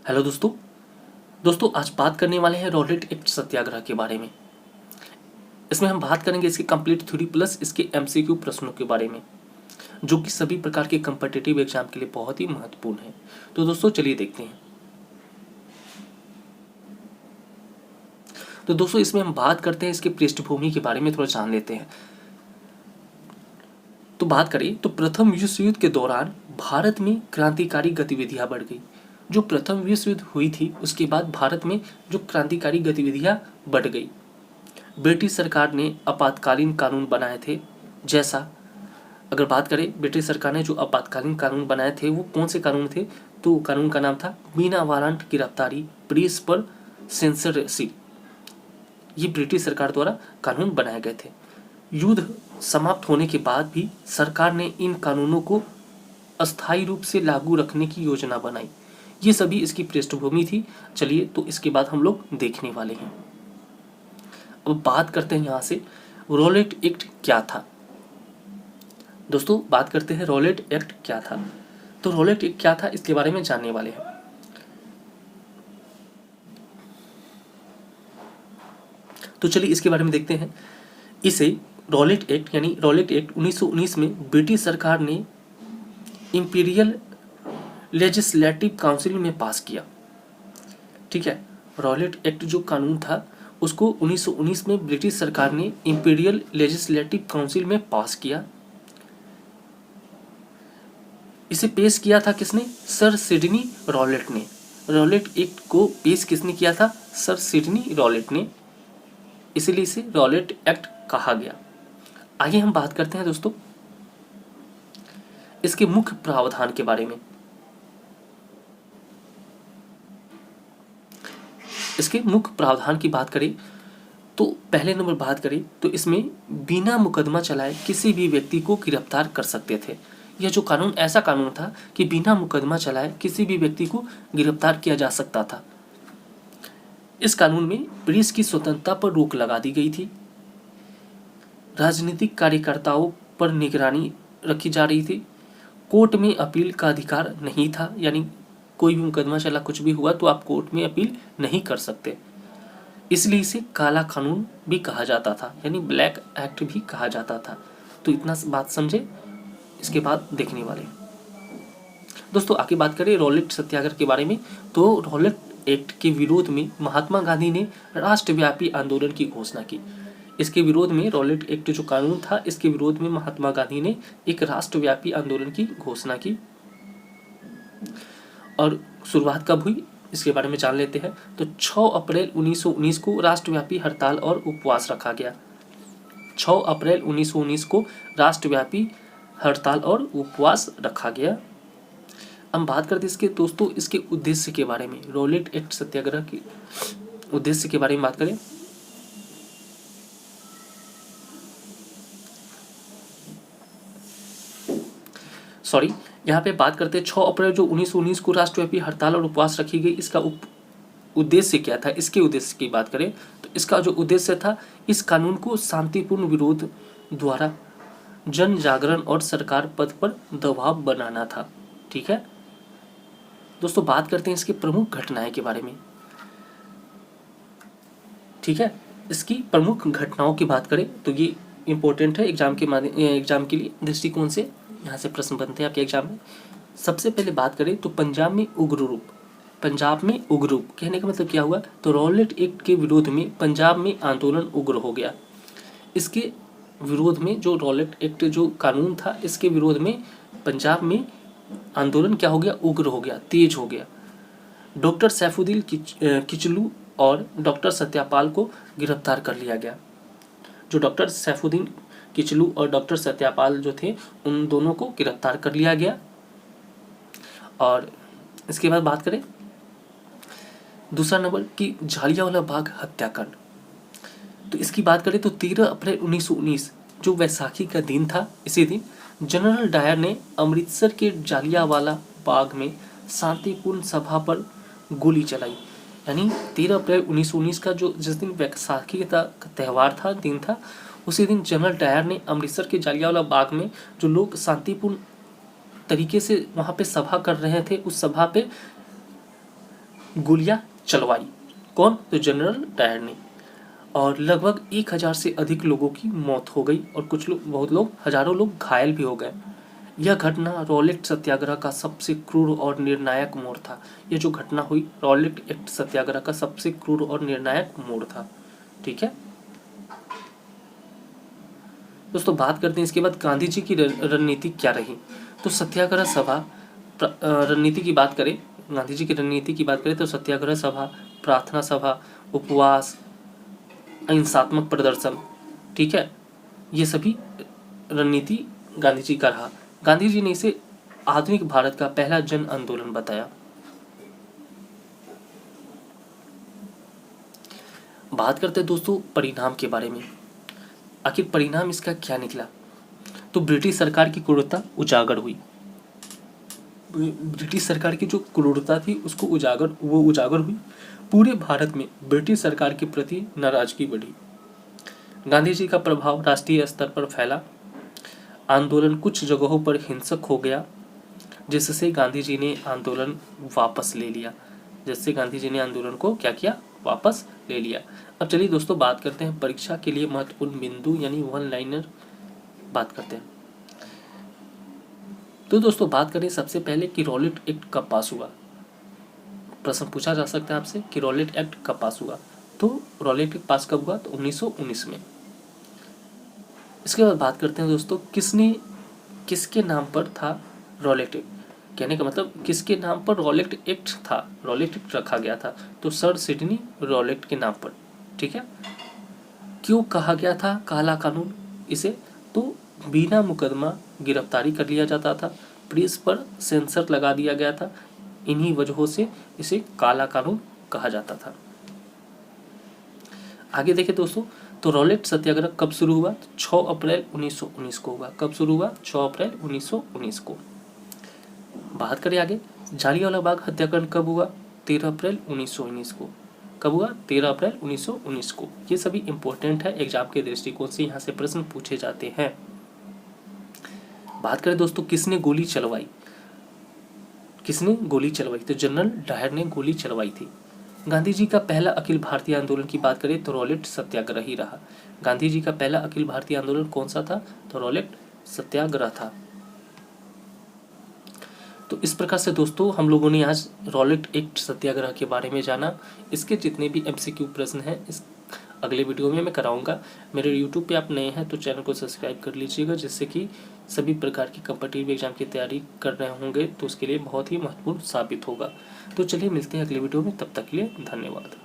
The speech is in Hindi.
हेलो दोस्तों। दोस्तों आज बात करने वाले हैं रॉलेट एक्ट सत्याग्रह के बारे में। इसमें हम बात करेंगे इसके कंप्लीट थ्योरी प्लस इसके एमसीक्यू प्रश्नों के बारे में, जो कि सभी प्रकार के कम्पिटिटिव एग्जाम के लिए बहुत ही महत्वपूर्ण है। तो दोस्तों चलिए देखते हैं। तो दोस्तों इसमें हम बात करते हैं इसके पृष्ठभूमि के बारे में, थोड़ा जान लेते हैं। तो बात करें तो प्रथम विश्व युद्ध के दौरान भारत में क्रांतिकारी गतिविधियां बढ़ गई। जो प्रथम विश्व युद्ध हुई थी उसके बाद भारत में जो क्रांतिकारी गतिविधियां बढ़ गई। ब्रिटिश सरकार ने आपातकालीन कानून बनाए थे। जैसा अगर बात करें ब्रिटिश सरकार ने जो आपातकालीन कानून बनाए थे वो कौन से कानून थे, तो कानून का नाम था बिना वारंट गिरफ्तारी, प्रेस पर सेंसरशिप। ये ब्रिटिश सरकार द्वारा कानून बनाए गए थे। युद्ध समाप्त होने के बाद भी सरकार ने इन कानूनों को अस्थायी रूप से लागू रखने की योजना बनाई। ये सभी इसकी पृष्ठभूमि थी। चलिए तो इसके बाद हम लोग देखने वाले हैं। अब बात करते हैं यहाँ से रॉलेट एक्ट क्या था। दोस्तों बात करते हैं रॉलेट एक्ट क्या था। तो रॉलेट एक्ट क्या था इसके बारे में जानने वाले हैं। तो चलिए इसके बारे में देखते हैं। इसे रॉलेट एक्ट यानी रॉलेट एक्ट 1919 में ब्रिटिश सरकार ने इंपीरियल लेजिस्लेटिव काउंसिल में पास किया। ठीक है, रॉलेट एक्ट जो कानून था उसको 1919 में ब्रिटिश सरकार ने इंपीरियल लेजिस्लेटिव काउंसिल में पास किया। इसे पेश किया था किसने? सर सिडनी रॉलेट ने। रॉलेट एक्ट को पेश किसने किया था? सर सिडनी रॉलेट ने, इसलिए इसे रॉलेट एक्ट कहा गया। आइए हम बात करते हैं दोस्तों इसके मुख्य प्रावधान के बारे में। इसके मुख्य प्रावधान की बात करें तो पहले नंबर बात करें तो इसमें बिना मुकदमा चलाए किसी भी व्यक्ति को गिरफ्तार कर सकते थे। यह जो कानून ऐसा कानून था कि बिना मुकदमा चलाए किसी भी व्यक्ति को गिरफ्तार किया जा सकता था। इस कानून में प्रेस की स्वतंत्रता पर रोक लगा दी गई थी। राजनीतिक कार्यकर्ताओं पर निगरानी रखी जा रही थी। कोर्ट में अपील का अधिकार नहीं था, यानी कोई भी मुकदमा चला कुछ भी हुआ तो आप कोर्ट में अपील नहीं कर सकते। इसलिए इसे काला कानून भी कहा जाता था, यानी ब्लैक एक्ट भी कहा जाता था। तो इतना बात समझे, इसके बाद देखने वाले दोस्तों आगे बात करें रॉलेट सत्याग्रह के बारे में। तो रॉलेट एक्ट के विरोध में महात्मा गांधी ने राष्ट्रव्यापी आंदोलन की घोषणा की। इसके विरोध में रॉलेट एक्ट जो कानून था इसके विरोध में महात्मा गांधी ने एक राष्ट्रव्यापी आंदोलन की घोषणा की। और शुरुआत कब हुई इसके बारे में जान लेते हैं। तो 6 अप्रैल 1919 को राष्ट्रव्यापी हड़ताल और उपवास रखा गया। 6 अप्रैल 1919 को राष्ट्रव्यापी हड़ताल और उपवास रखा गया। हम बात करते इसके दोस्तों इसके उद्देश्य के बारे में। रॉलेट एक्ट सत्याग्रह के उद्देश्य के बारे में बात करें यहाँ पे बात करते हैं 6 अप्रैल जो 1919 को राष्ट्रव्यापी हड़ताल और उपवास रखी गई। इसका उद्देश्य क्या था? इसके उद्देश्य की बात करें तो इसका जो उद्देश्य था इस कानून को शांतिपूर्ण विरोध द्वारा जन जागरण और सरकार पद पर दबाव बनाना था। ठीक है दोस्तों, बात करते हैं इसके प्रमुख घटनाएं के बारे में। ठीक है, इसकी प्रमुख घटनाओं की बात करें तो ये इंपॉर्टेंट है एग्जाम के लिए दृष्टिकोण से। यहाँ से प्रश्न बनते हैं आपके एग्जाम में। सबसे पहले बात करें तो पंजाब में उग्र रूप कहने का मतलब क्या हुआ? तो रॉलेट एक्ट के विरोध में पंजाब में आंदोलन उग्र हो गया। इसके विरोध में जो रॉलेट एक्ट जो कानून था इसके विरोध में पंजाब में आंदोलन क्या हो गया? उग्र हो गया, तेज हो गया। डॉक्टर सैफुद्दीन किचलू और डॉक्टर सत्यापाल को गिरफ्तार कर लिया गया। जो डॉक्टर सैफुद्दीन किचलू और डॉक्टर सत्यापाल जो थे उन दोनों को गिरफ्तार कर लिया गया। और इसके बाद बात करें दूसरा नंबर की जालियांवाला बाग हत्याकांड। तो इसकी बात करें तो 13 अप्रैल 1919 जो वैसाखी का दिन था, इसी दिन जनरल डायर ने अमृतसर के जालियांवाला बाग में शांतिपूर्ण सभा पर गोली चलाई। यानी 13 अप्रैल 1919 का जो जिस दिन वैसाखी का त्यौहार था, दिन था, उसी दिन जनरल डायर ने अमृतसर के जालियांवाला बाग में जो लोग शांतिपूर्ण तरीके से वहाँ पे सभा कर रहे थे उस सभा पे गोलियां चलवाई। कौन? तो जनरल डायर ने। और लगभग 1000 से अधिक लोगों की मौत हो गई और बहुत लोग, हजारों लोग घायल भी हो गए। यह घटना रॉलेट सत्याग्रह का सबसे क्रूर और निर्णायक मोड़ था। यह जो घटना हुई रॉलेट एक्ट सत्याग्रह का सबसे क्रूर और निर्णायक मोड़ था। ठीक है दोस्तों, बात करते हैं इसके बाद गांधी जी की रणनीति क्या रही। तो सत्याग्रह सभा रणनीति की बात करें, गांधी जी की रणनीति की बात करें तो सत्याग्रह सभा, प्रार्थना सभा, उपवास, अहिंसात्मक प्रदर्शन, ठीक है, ये सभी रणनीति गांधी जी का रहा। गांधी जी ने इसे आधुनिक भारत का पहला जन आंदोलन बताया। बात करते हैं दोस्तों परिणाम के बारे में। आखिर परिणाम इसका क्या निकला? तो ब्रिटिश सरकार की क्रूरता उजागर हुई। ब्रिटिश सरकार की जो क्रूरता थी उसको उजागर हुई। पूरे भारत में ब्रिटिश सरकार के प्रति नाराजगी बढ़ी। गांधी जी का प्रभाव राष्ट्रीय स्तर पर फैला। आंदोलन कुछ जगहों पर हिंसक हो गया, जिससे गांधी जी ने आंदोलन वापस ले लिया। जिससे गांधी जी ने आंदोलन को क्या किया? वापस ले लिया। अब चलिए दोस्तों बात करते हैं परीक्षा के लिए महत्वपूर्ण बिंदु यानी वन लाइनर बात करते हैं। तो दोस्तों बात करें सबसे पहले कि रॉलेट एक्ट कब पास हुआ। प्रश्न पूछा जा सकता है आपसे कि रॉलेट एक्ट कब पास हुआ। तो रॉलेट एक्ट पास कब हुआ? तो 1919 में। इसके बाद बात करते हैं दोस्तों किसके नाम पर था रॉलेट एक्ट। कहने का मतलब किसके नाम पर रॉलेट एक्ट था, रॉलेट एक्ट रखा गया था। तो सर सिडनी रॉलेट के नाम पर। ठीक है, क्यों कहा गया था काला कानून इसे? तो बिना मुकदमा गिरफ्तारी कर लिया जाता था, प्रेस पर सेंसर लगा दिया गया था, इन्हीं वजहों से इसे काला कानून कहा जाता था। आगे देखें दोस्तों, तो रॉलेट सत्याग्रह कब शुरू हुआ? 6 अप्रैल 1919 को हुआ। कब शुरू हुआ? 6 अप्रैल 1919 को। बात करें आगे, जालियांवाला बाग हत्याकांड कब हुआ? 13 अप्रैल 1919 को। कब हुआ? 13 अप्रैल 1919 को। ये सभी इंपॉर्टेंट है, एग्जाम के दृष्टिकोण से यहाँ से प्रश्न पूछे जाते हैं। बात करें दोस्तों किसने गोली चलवाई। तो जनरल डायर ने गोली चलवाई थी। गांधी जी का पहला अखिल भारतीय आंदोलन की बात करें तो रॉलेट सत्याग्रह ही रहा। गांधी जी का पहला अखिल भारतीय आंदोलन कौन सा था? तो रॉलेट सत्याग्रह था। तो इस प्रकार से दोस्तों हम लोगों ने आज रॉलेट एक्ट सत्याग्रह के बारे में जाना। इसके जितने भी MCQ प्रश्न हैं इस अगले वीडियो में मैं कराऊंगा। मेरे YouTube पे आप नए हैं तो चैनल को सब्सक्राइब कर लीजिएगा, जिससे कि सभी प्रकार की कॉम्पिटिटिव एग्जाम की तैयारी कर रहे होंगे तो उसके लिए बहुत ही महत्वपूर्ण साबित होगा। तो चलिए मिलते हैं अगले वीडियो में, तब तक के लिए धन्यवाद।